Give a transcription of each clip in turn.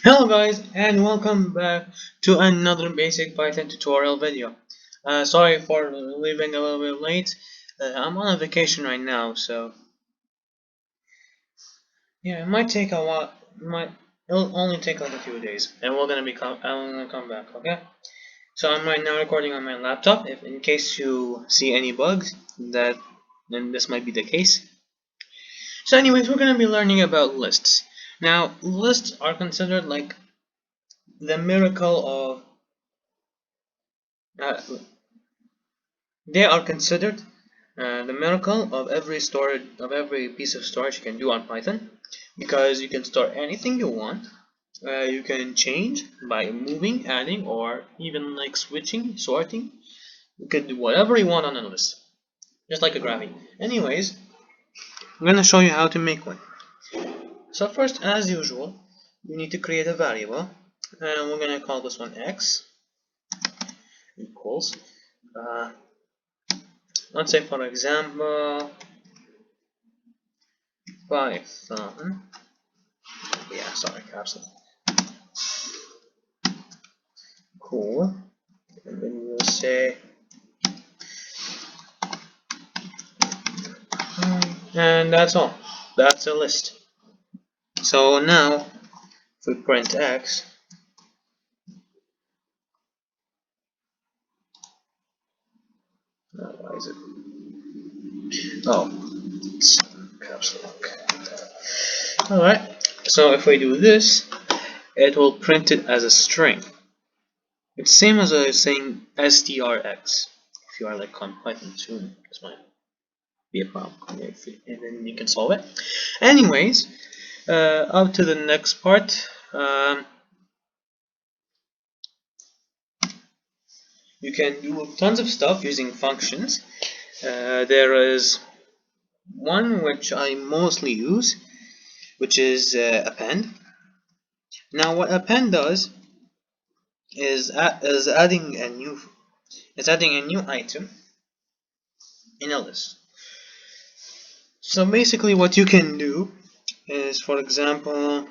Hello guys and welcome back to another basic Python tutorial video. Sorry for leaving a little bit late. I'm on a vacation right now, so yeah, it might take a while. It'll only take like a few days, and I'm gonna come back. Okay. So I'm right now recording on my laptop. If in case you see any bugs, then this might be the case. So anyways, we're gonna be learning about lists. Now lists are considered like the miracle of uh, they are considered the miracle of every piece of storage you can do on Python, because you can store anything you want. You can change by moving, adding, or even like switching, sorting. You can do whatever you want on a list, just like a graphic. Anyways, I'm gonna show you how to make one. So first, as usual, you need to create a variable, and we're gonna call this one x equals. Uh, let's say for example Python. Yeah, sorry, caps lock. Cool. And then we'll say and that's all. That's a list. So now if we print x, why is it? Oh, it's caps lock. Alright. So if we do this, it will print it as a string. It's same as saying strx. If you are like on Python soon, this might be a problem. And then you can solve it. Anyways, up to the next part. You can do tons of stuff using functions. There is one which I mostly use, which is append. Now, what append does is adding a new item in a list. So basically, what you can do is, for example,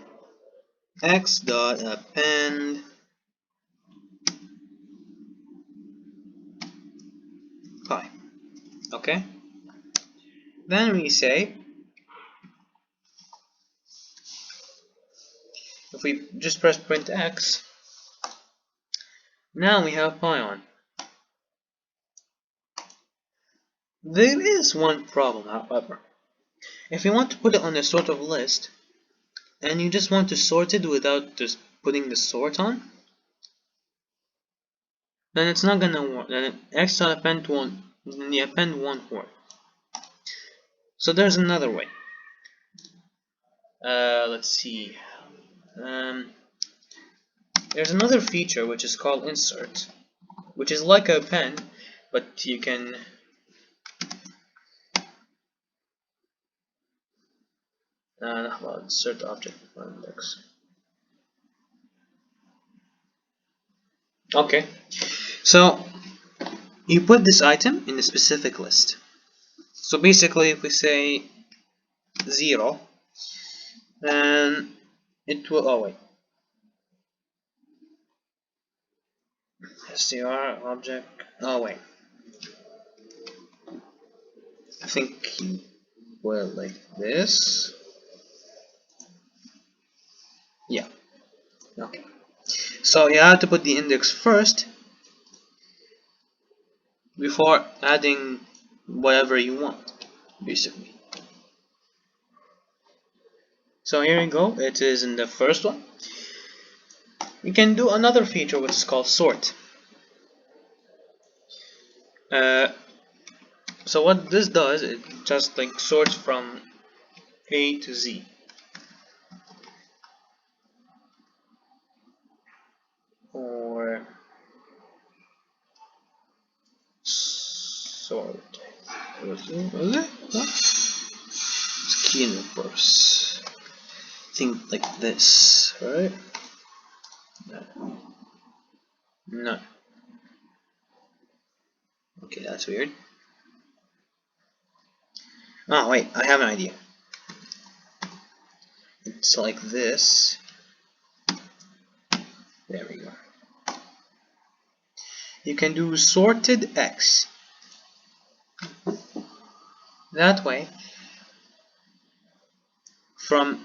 x dot append pi. Okay. Then we say, if we just press print x, now we have pi on. There is one problem, however. If you want to put it on a sort of list, and you just want to sort it without just putting the sort on, then it's not gonna work. Then append won't. Then the append won't work. So there's another way. Let's see. Um, there's another feature which is called insert, which is like a append, but you can. Well, insert object index. Okay. So you put this item in a specific list. So basically, if we say 0, then it will. Oh wait. Str object. Oh wait. I think well like this. Yeah. Okay. So you have to put the index first before adding whatever you want, basically. So here you go. It is in the first one. You can do another feature which is called sort. Uh, so what this does, it just like sorts from A to Z. Or sort. Was it? It's key in reverse. Think like this, right? No. No. Okay, that's weird. Oh wait, I have an idea. It's like this. you can do sorted X. That way, from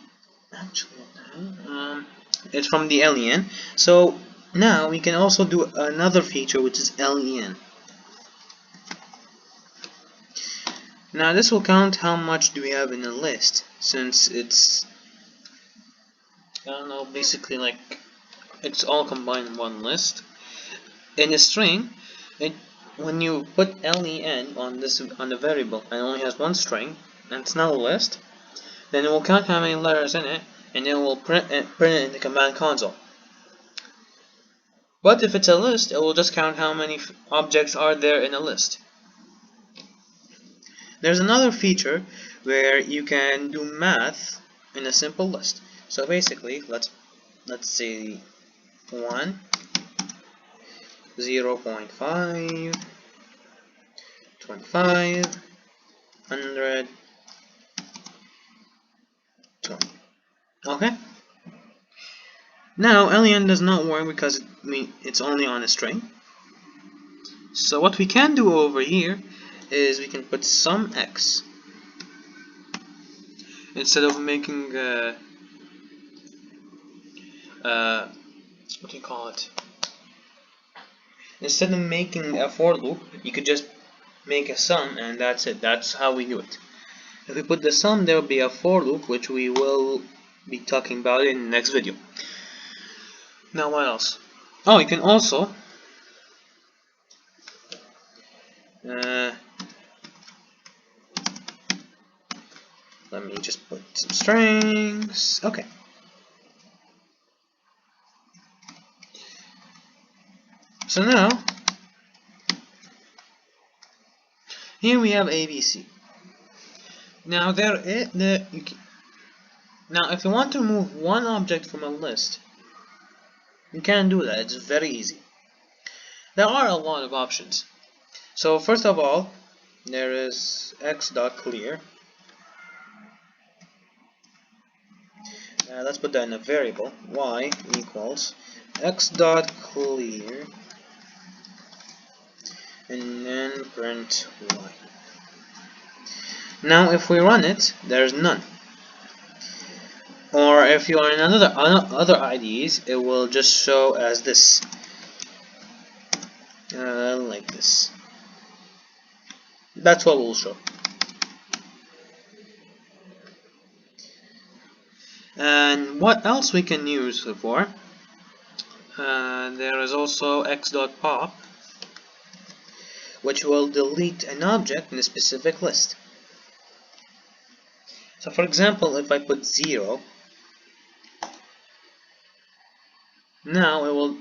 it's from the len. So now we can also do another feature, which is len. Now this will count how much do we have in a list, since it's, I don't know, basically like it's all combined in one list. In a string, when you put len on the variable and it only has one string and it's not a list, then it will count how many letters in it, and it will print it in the command console. But if it's a list, it will just count how many objects are there in a list. There's another feature where you can do math in a simple list. So basically, let's say 1, 0.5, 25, 100, 20. Okay. Now len does not work because it's only on a string. So what we can do over here is we can put sum x instead of making what do you call it? Instead of making a for loop, you could just make a sum, and that's it. That's how we do it. If we put the sum, there will be a for loop, which we will be talking about in the next video. Now what else? Oh, you can also let me just put some strings. Okay. So now, here we have ABC. Now now if you want to remove one object from a list, you can do that. It's very easy. There are a lot of options. So first of all, there is x.clear. Let's put that in a variable. Y equals x.clear, and then print y. Now if we run it, there's none. Or if you are in other IDEs, it will just show as this, like this. That's what will show. And what else we can use it for? There is also x.pop, which will delete an object in a specific list. So for example, if I put 0, now it will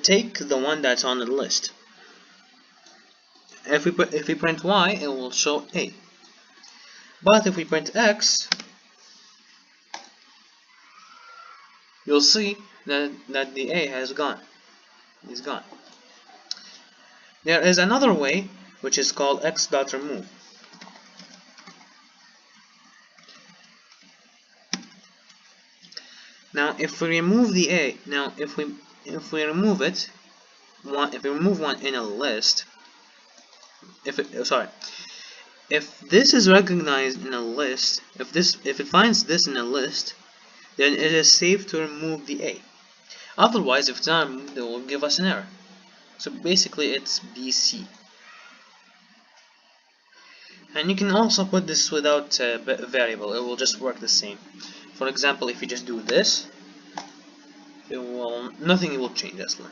take the one that's on the list. If we print y, it will show a. But if we print x, you'll see that the a has gone. Is gone. There is another way, which is called x.remove. Now if we remove the a, if we remove it, if we remove one in a list, if this is recognized in a list, if it finds this in a list, then it is safe to remove the a. Otherwise, if it's not removed, it will give us an error. So basically it's BC. And you can also put this without a variable, it will just work the same. For example, if you just do this, nothing will change actually.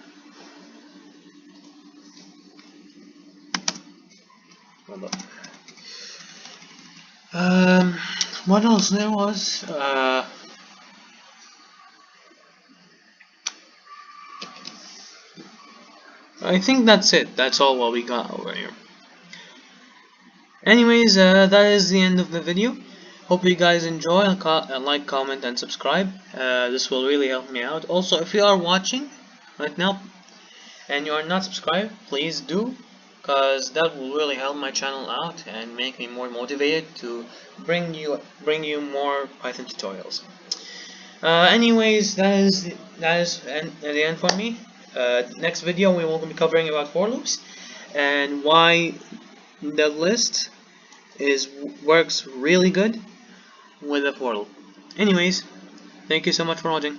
What else there was? I think that's it. That's all what we got over here. Anyways, that is the end of the video. Hope you guys enjoy, and like, comment, and subscribe. This will really help me out. Also, if you are watching right now and you are not subscribed, please do, because that will really help my channel out and make me more motivated to bring you more Python tutorials. Anyways, that is the end for me. Next video we will be covering about for loops and why the list works really good with a for loop. Anyways, thank you so much for watching.